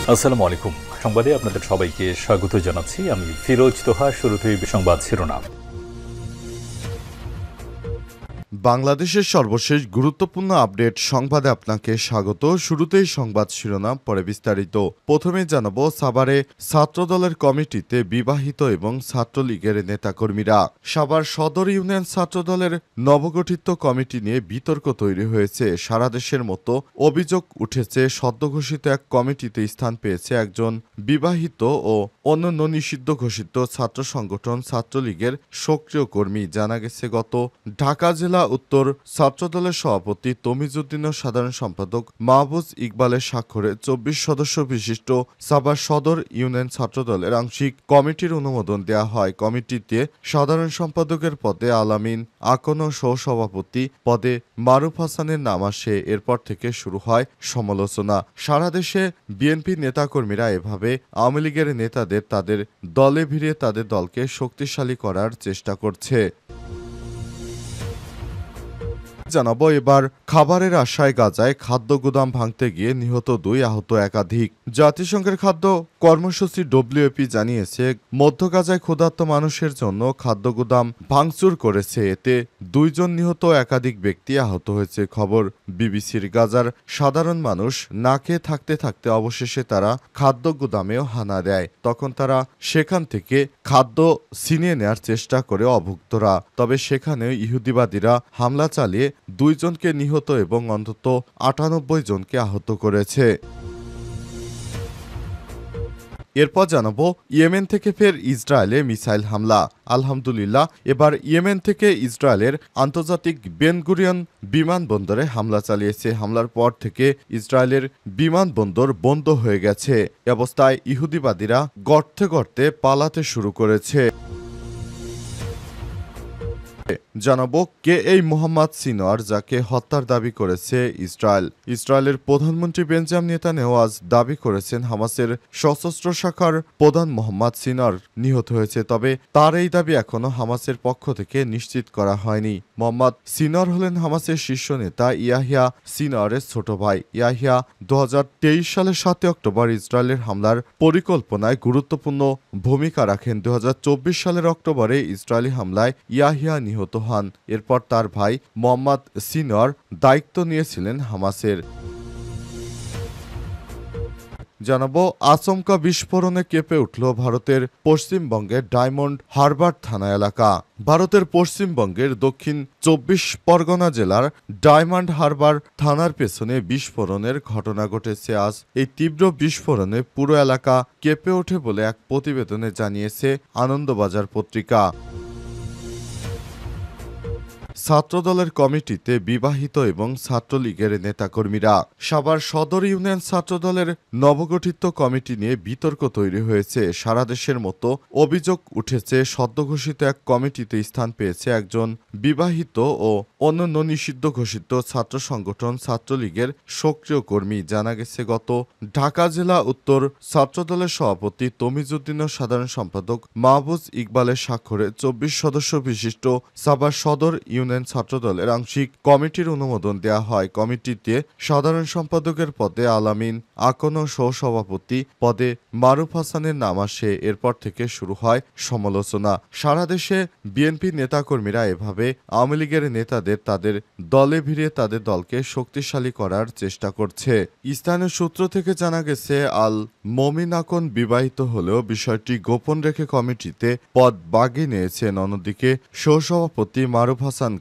আসসালামু আলাইকুম। সংবাদে আপনাদের সবাইকে স্বাগত জানাচ্ছি। আমি ফিরোজ তোহা। শুরুতেই সংবাদ শিরোনাম। বাংলাদেশের সর্বশেষ গুরুত্বপূর্ণ আপডেট সংবাদে আপনাকে স্বাগত। শুরুতেই সংবাদ শিরোনাম, পরে বিস্তারিত। প্রথমে জানাবো, সাভারে ছাত্রদলের কমিটিতে বিবাহিত এবং ছাত্রলীগের নেতাকর্মীরা। সাভার সদর ইউনিয়ন ছাত্রদলের নবগঠিত কমিটি নিয়ে বিতর্ক তৈরি হয়েছে। সারা দেশের মতো অভিযোগ উঠেছে, সদ্যঘোষিত এক কমিটিতে স্থান পেয়েছে একজন বিবাহিত ও অন্যান্য নিষিদ্ধ ঘোষিত ছাত্র সংগঠন ছাত্রলীগের সক্রিয় কর্মী। জানা গেছে, গত ঢাকা জেলা উত্তর ছাত্রদলের সভাপতি তমিজউদ্দিন ও সাধারণ সম্পাদক মাহবুজ ইকবালের স্বাক্ষরে ২৪ সদস্য বিশিষ্ট সাভার সদর ইউনিয়ন ছাত্রদলের আংশিক কমিটির অনুমোদন দেওয়া হয়। কমিটিতে সাধারণ সম্পাদকের পদে আলামিন আকন ও সহসভাপতি পদে মারুফ হাসানের নাম আসে। এরপর থেকে শুরু হয় সমালোচনা। সারা দেশে বিএনপি নেতাকর্মীরা এভাবে আওয়ামী লীগের নেতাদের তাদের দলে ভিড়িয়ে তাদের দলকে শক্তিশালী করার চেষ্টা করছে। জানাবো এবার খাবারের আশায় গাজায় খাদ্য গুদাম ভাঙতে গিয়ে নিহত ২, আহত একাধিক। জাতিসংঘের খাদ্য কর্মসূচি ডব্লিউএপি জানিয়েছে, মধ্য গাজায় ক্ষুধার্ত মানুষের জন্য খাদ্য গুদাম ভাঙচুর করেছে। এতে ২ জন নিহত, একাধিক ব্যক্তি আহত হয়েছে। খবর বিবিসির। গাজার সাধারণ মানুষ না খেয়ে থাকতে থাকতে অবশেষে তারা খাদ্য গুদামেও হানা দেয়। তখন তারা সেখান থেকে খাদ্য ছিনিয়ে নেয়ার চেষ্টা করে অভুক্তরা। তবে সেখানেও ইহুদিবাদীরা হামলা চালিয়ে ২ জনকে নিহত এবং অন্তত ৯৮ জনকে আহত করেছে। এরপর জানাবো, ইয়েমেন থেকে ফের ইসরায়েলে মিসাইল হামলা। আলহামদুলিল্লাহ, এবার ইয়েমেন থেকে ইসরায়েলের আন্তর্জাতিক বেন গুরিয়ন বিমানবন্দরে হামলা চালিয়েছে। হামলার পর থেকে ইসরায়েলের বিমানবন্দর বন্ধ হয়ে গেছে। এ অবস্থায় ইহুদিবাদীরা গর্তে গর্তে পালাতে শুরু করেছে। জানাবো, কে এই মোহাম্মদ সিনওয়ার, যাকে হত্যার দাবি করেছে ইসরায়েল। ইসরায়েলের প্রধানমন্ত্রী বেঞ্জামিন নেতানিয়াহু আজ দাবি করেছেন হামাসের সশস্ত্র শাখার প্রধান মোহাম্মদ সিনওয়ার নিহত হয়েছে। তবে তার এই দাবি এখনও হামাসের পক্ষ থেকে নিশ্চিত করা হয়নি। মোহাম্মদ সিনওয়ার হলেন হামাসের শীর্ষ নেতা ইয়াহিয়া সিনওয়ারের ছোট ভাই। ইয়াহিয়া ২০২৩ সালের ৭ অক্টোবর ইসরায়েলের হামলার পরিকল্পনায় গুরুত্বপূর্ণ ভূমিকা রাখেন। ২০২৪ সালের অক্টোবরে ইসরায়েলি হামলায় ইয়াহিয়া নিহত হন। এরপর তার ভাই মোহাম্মদ সিনওয়ার দায়িত্ব নিয়েছিলেন হামাসের। জানাবো, আচমকা বিস্ফোরণে কেঁপে উঠল ভারতের পশ্চিমবঙ্গের ডায়মন্ড হারবার থানা এলাকা। ভারতের পশ্চিমবঙ্গের দক্ষিণ ২৪ পরগনা জেলার ডায়মন্ড হারবার থানার পেছনে বিস্ফোরণের ঘটনা ঘটেছে আজ। এই তীব্র বিস্ফোরণে পুরো এলাকা কেঁপে ওঠে বলে এক প্রতিবেদনে জানিয়েছে আনন্দবাজার পত্রিকা। ছাত্রদলের কমিটিতে বিবাহিত এবং ছাত্রলীগের নেতাকর্মীরা। সাভার সদর ইউনিয়ন ছাত্রদলের নবগঠিত কমিটি নিয়ে বিতর্ক তৈরি হয়েছে। সারা দেশের মতো অভিযোগ উঠেছে, সদ্যঘোষিত এক কমিটিতে স্থান পেয়েছে একজন বিবাহিত ও অন্যান্য নিষিদ্ধ ঘোষিত ছাত্র সংগঠন ছাত্রলীগের সক্রিয় কর্মী। জানা গেছে, গত ঢাকা জেলা উত্তর ছাত্রদলের সভাপতি তমিজউদ্দিন ও সাধারণ সম্পাদক মাহবুজ ইকবালের স্বাক্ষরে ২৪ সদস্য বিশিষ্ট সাভার সদর ইউনিয়ন ছাত্রদলের আংশিক কমিটির অনুমোদন দেওয়া হয়। কমিটিতে সাধারণ সম্পাদকের পদে আলামিন আকন ও সহসভাপতি পদে মারুফ হাসানের নাম আসে। এরপর থেকে শুরু হয় সমালোচনা। সারা দেশে বিএনপি নেতাকর্মীরা এভাবে আওয়ামী লীগের নেতাদের তাদের দলে ভিড়িয়ে তাদের দলকে শক্তিশালী করার চেষ্টা করছে। স্থানীয় সূত্র থেকে জানা গেছে, আল মমিন আকন বিবাহিত হলেও বিষয়টি গোপন রেখে কমিটিতে পদ বাগিয়ে নিয়েছেন। অন্যদিকে সহসভাপতি মারুফ হাসান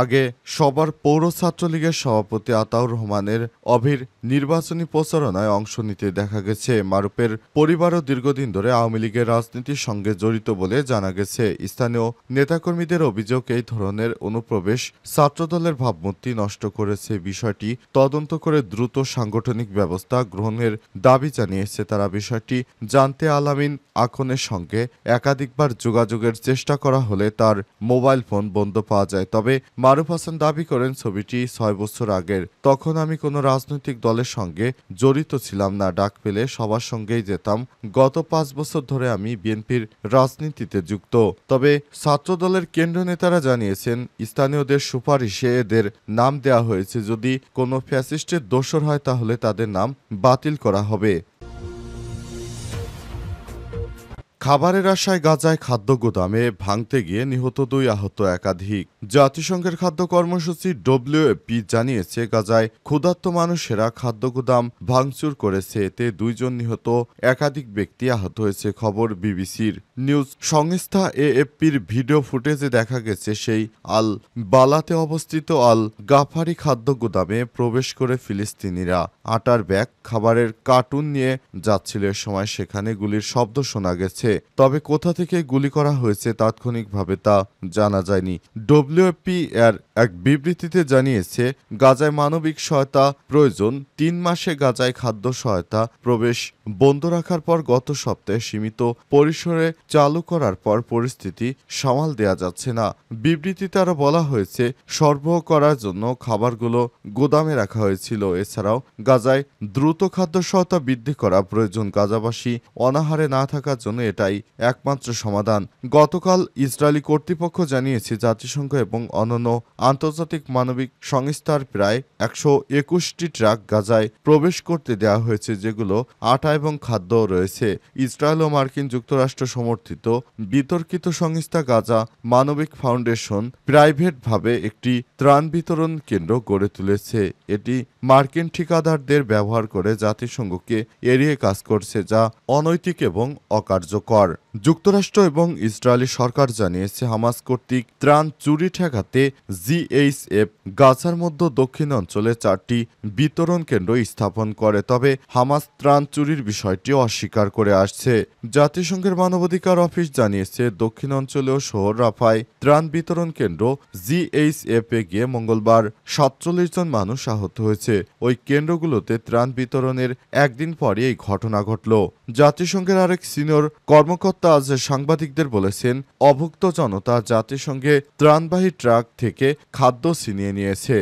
আগে সবার পৌর ছাত্রলীগের সভাপতি আতাউর রহমানের অভির নির্বাচনী প্রচারণায় অংশ নিতে দেখা গেছে। মারুফের পরিবারও দীর্ঘদিন ধরে আওয়ামী লীগের রাজনীতির সঙ্গে জড়িত বলে জানা গেছে। স্থানীয় নেতাকর্মীদের অভিযোগ, এই ধরনের অনুপ্রবেশ ছাত্রদলের ভাবমূর্তি নষ্ট করেছে। বিষয়টি তদন্ত করে দ্রুত সাংগঠনিক ব্যবস্থা গ্রহণের দাবি জানিয়েছে তারা। বিষয়টি জানতে আলামিন আকনের সঙ্গে একাধিকবার যোগাযোগের চেষ্টা করা হলে তার মোবাইল ফোন বন্ধ পাওয়া যায়। তবে মারুফ হাসান দাবি করেন, ছবিটি ৬ বছর আগের। তখন আমি কোনো রাজনৈতিক দলের সঙ্গে জড়িত ছিলাম না। ডাক পেলে সবার সঙ্গেই যেতাম। গত ৫ বছর ধরে আমি বিএনপির রাজনীতিতে যুক্ত। তবে ছাত্রদলের কেন্দ্রীয় নেতারা জানিয়েছেন, স্থানীয়দের সুপারিশে এদের নাম দেওয়া হয়েছে। যদি কোনো ফ্যাসিস্টের দোসর হয় তাহলে তাদের নাম বাতিল করা হবে। খাবারের আশায় গাজায় খাদ্য গুদামে ভাঙতে গিয়ে নিহত 2, আহত একাধিক। জাতিসংঘের খাদ্য কর্মসূচি ডব্লিউএফপি জানিয়েছে গাজায় ক্ষুধার্ত মানুষেরা খাদ্য গুদাম ভাঙচুর করেছে, এতে 2 জন নিহত, একাধিক ব্যক্তি আহত হয়েছে। খবর বিবিসির। নিউজ সংস্থা এএফপির ভিডিও ফুটেজে দেখা গেছে সেই আল বালাতে অবস্থিত আল গাফারি খাদ্য গুদামে প্রবেশ করে ফিলিস্তিনিরা আটার ব্যাগ, খাবারের কার্টুন নিয়ে যাচ্ছিল। এ সময় সেখানে গুলির শব্দ শোনা গেছে, তবে কোথা থেকে গুলি করা হয়েছে তাৎক্ষণিকভাবে তা জানা যায়নি। ডব্লিউএফপি এর এক বিবৃতিতে জানিয়েছে গাজায় মানবিক সহায়তা প্রয়োজন। 3 মাসে গাজায় খাদ্য সহায়তা প্রবেশ বন্ধ রাখার পর গত সপ্তাহে সীমিত পরিসরে চালু করার পর পরিস্থিতি সামাল দেয়া যাচ্ছে না। বিবৃতিতে আরও বলা হয়েছে সরবরাহ করার জন্য খাবারগুলো গোদামে রাখা হয়েছিল। এছাড়াও গাজায় দ্রুত খাদ্য সহায়তা বৃদ্ধি করা প্রয়োজন। গাজাবাসী অনাহারে না থাকার জন্য এটাই একমাত্র সমাধান। গতকাল ইসরায়েলি কর্তৃপক্ষ জানিয়েছে জাতিসংঘ এবং অন্যান্য আন্তর্জাতিক মানবিক সংস্থার প্রায় 121টি ট্রাক গাজায় প্রবেশ করতে দেওয়া হয়েছে, যেগুলো আটা এবং খাদ্য রয়েছে। ইসরায়েল ও মার্কিন যুক্তরাষ্ট্র সমর্থিত বিতর্কিত সংস্থা গাজা মানবিক ফাউন্ডেশন প্রাইভেটভাবে একটি ত্রাণ বিতরণ কেন্দ্র গড়ে তুলেছে। এটি মার্কিন ঠিকাদারদের ব্যবহার করে জাতিসংঘকে এড়িয়ে কাজ করছে, যা অনৈতিক এবং অকার্যকর। যুক্তরাষ্ট্র এবং ইসরায়েলি সরকার জানিয়েছে হামাস কর্তৃক ত্রাণ চুরি ঠেকাতে জিএইচএফ গাজার মধ্য দক্ষিণ অঞ্চলে 4টি বিতরণ কেন্দ্র স্থাপন করে, তবে হামাস ত্রাণ চুরির বিষয়টি অস্বীকার করে আসছে। জাতিসংঘের মানবাধিকার অফিস জানিয়েছে দক্ষিণ অঞ্চলেও শহর রাফায় ত্রাণ বিতরণ কেন্দ্র জিএইচএফ এ গিয়ে মঙ্গলবার 47 জন মানুষ আহত হয়েছে। ওই কেন্দ্রগুলোতে ত্রাণ বিতরণের একদিন পরে এই ঘটনা ঘটল। জাতিসংঘের আরেক সিনিয়র কর্মকর্তা আজ সাংবাদিকদের বলেছেন অভুক্ত জনতা জাতিসংঘে ত্রাণবাহী ট্রাক থেকে খাদ্য ছিনিয়ে নিয়েছে।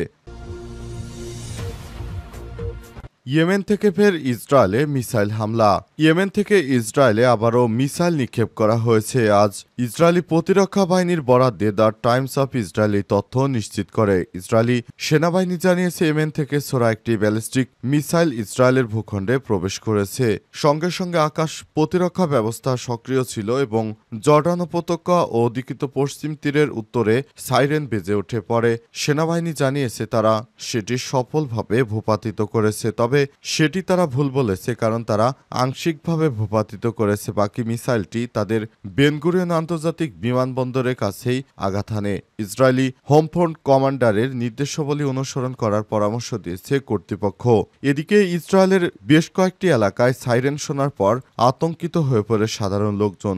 ইয়েমেন থেকে ফের ইসরায়েলে মিসাইল হামলা। ইয়েমেন থেকে ইসরায়েলে আবারও মিসাইল নিক্ষেপ করা হয়েছে। আজ ইসরায়েলি প্রতিরক্ষা বাহিনীর বরাদ্দে দ্য টাইমস অফ ইসরায়েল এই তথ্য নিশ্চিত করে। ইসরায়েলি সেনাবাহিনী জানিয়েছে ইয়েমেন থেকে ছোড়া একটি ব্যালিস্টিক মিসাইল ইসরায়েলের ভূখণ্ডে প্রবেশ করেছে। সঙ্গে সঙ্গে আকাশ প্রতিরক্ষা ব্যবস্থা সক্রিয় ছিল এবং জর্ডান উপত্যকা ও অধিকৃত পশ্চিম তীরের উত্তরে সাইরেন বেজে ওঠে। পরে সেনাবাহিনী জানিয়েছে তারা সেটি সফলভাবে ভূপাতিত করেছে, তবে সেটি তারা ভুল বলেছে, কারণ তারা আংশিকভাবে ভূপাতিত করেছে। বাকি মিসাইলটি তাদের বেনগুরিয়ন আন্তর্জাতিক বিমানবন্দরের কাছেই আঘাত হানে। ইসরায়েলি হোমফ্রন্ট কমান্ডারের নির্দেশাবলী অনুসরণ করার পরামর্শ দিয়েছে কর্তৃপক্ষ। এদিকে ইসরায়েলের বেশ কয়েকটি এলাকায় সাইরেন শোনার পর আতঙ্কিত হয়ে পড়ে সাধারণ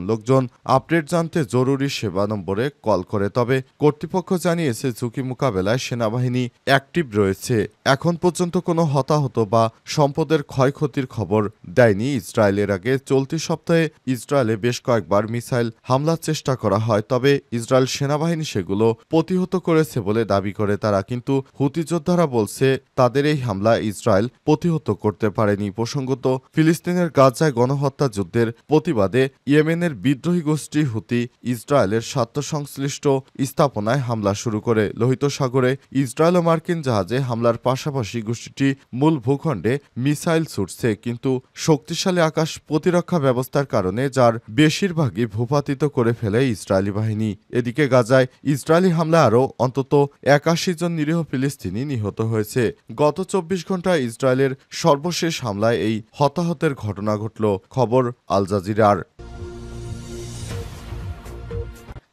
লোকজন আপডেট জানতে জরুরি সেবা নম্বরে কল করে, তবে কর্তৃপক্ষ জানিয়েছে ঝুঁকি মোকাবেলায় সেনাবাহিনী অ্যাক্টিভ রয়েছে। এখন পর্যন্ত কোনো হতাহত বা সম্পদের ক্ষয়ক্ষতির খবর দেয়নি ইসরায়েলের আগে চলতি সপ্তাহে ইসরায়েলে বেশ কয়েকবার মিসাইল হামলার চেষ্টা করা হয়, তবে ইসরায়েল সেনাবাহিনী সেগুলো প্রতিহত করেছে বলে দাবি করে তারা। কিন্তু হুতি যোদ্ধারা বলছে তাদের এই হামলা ইসরায়েল প্রতিহত করতে পারেনি। প্রসঙ্গত ফিলিস্তিনের গাজায় গণহত্যা যুদ্ধের প্রতিবাদে ইয়েমেনের বিদ্রোহী গোষ্ঠী হুতি ইসরায়েলের স্বার্থ সংশ্লিষ্ট স্থাপনায় হামলা শুরু করে। লোহিত সাগরে ইসরায়েল ও মার্কিন জাহাজে হামলার পাশাপাশি গোষ্ঠীটি মূল ভূখণ্ডে মিসাইল ছুটছে, কিন্তু শক্তিশালী আকাশ প্রতিরক্ষা ব্যবস্থার কারণে যার বেশিরভাগই ভূপাতিত করে ফেলে ইসরায়েলি বাহিনী। এদিকে গাজায় ইসরায়েলি হামলা আরও অন্তত 81 জন নিরীহ ফিলিস্তিনি নিহত হয়েছে। গত 24 ঘন্টায় ইসরায়েলের সর্বশেষ হামলায় এই হতাহতের ঘটনা ঘটল। খবর আল জাজিরার।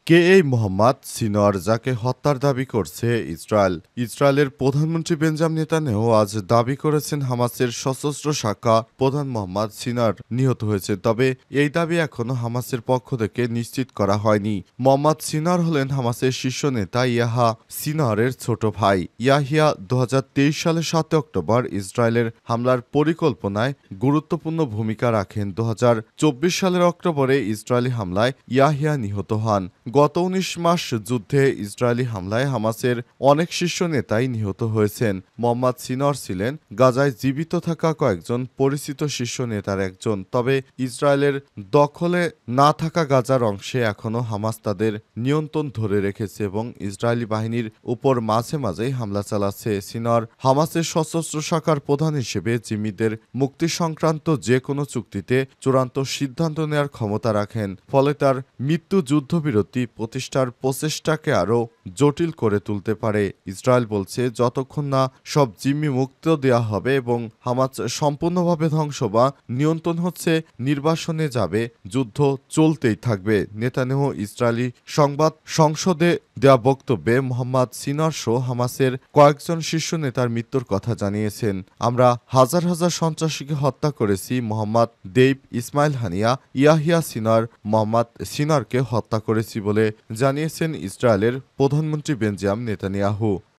কে এই মোহাম্মদ সিনওয়ার, যাকে হত্যার দাবি করছে ইসরায়েল। ইসরায়েলের প্রধানমন্ত্রী বেঞ্জামিন নেতানিয়াহু আজ দাবি করেছেন হামাসের সশস্ত্র শাখা প্রধান মোহাম্মদ সিনওয়ার নিহত হয়েছে, তবে এই দাবি এখনও হামাসের পক্ষ থেকে নিশ্চিত করা হয়নি। মোহাম্মদ সিনওয়ার হলেন হামাসের শীর্ষ নেতা ইয়াহা সিনওয়ারের ছোট ভাই। ইয়াহিয়া 2023 সালের 7 অক্টোবর ইসরায়েলের হামলার পরিকল্পনায় গুরুত্বপূর্ণ ভূমিকা রাখেন। 2024 সালের অক্টোবরে ইসরায়েলি হামলায় ইয়াহিয়া নিহত হন। গত ১৯ মাস যুদ্ধে ইসরায়েলি হামলায় হামাসের অনেক শীর্ষ নেতাই নিহত হয়েছেন। মোহাম্মদ সিনর ছিলেন গাজায় জীবিত থাকা কয়েকজন পরিচিত শীর্ষ নেতার একজন। তবে ইসরায়েলের দখলে না থাকা গাজার অংশে এখনও হামাস তাদের নিয়ন্ত্রণ ধরে রেখেছে এবং ইসরায়েলি বাহিনীর উপর মাঝে মাঝেই হামলা চালাচ্ছে। সিনর হামাসের সশস্ত্র শাখার প্রধান হিসেবে জিম্মিদের মুক্তি সংক্রান্ত যে কোনো চুক্তিতে চূড়ান্ত সিদ্ধান্ত নেওয়ার ক্ষমতা রাখেন। ফলে তার মৃত্যু যুদ্ধবিরতি প্রতিষ্ঠার প্রচেষ্টাকে আরও জটিল করে তুলতে পারে। ইসরায়েল বলছে যতক্ষণ না সব জিম্মি মুক্ত দেওয়া হবে এবং হামাস সম্পূর্ণভাবে ধ্বংস বা নিয়ন্ত্রণ হচ্ছে নির্বাসনে যাবে, যুদ্ধ চলতেই থাকবে। নেতানিয়াহু ইসরায়েলি সংবাদ সংসদে দেওয়া বক্তব্যে মোহাম্মদ সিনর সহ হামাসের কয়েকজন শীর্ষ নেতার মৃত্যুর কথা জানিয়েছেন। আমরা হাজার হাজার সন্ত্রাসীকে হত্যা করেছি। মোহাম্মদ দেইব, ইসমাইল হানিয়া, ইয়াহিয়া সিনর, মোহাম্মদ সিনরকে হত্যা করেছি বলে জানিয়েছেন ইসরায়েলের প্রধানমন্ত্রী বেঞ্জামিন নেতানিয়াহু।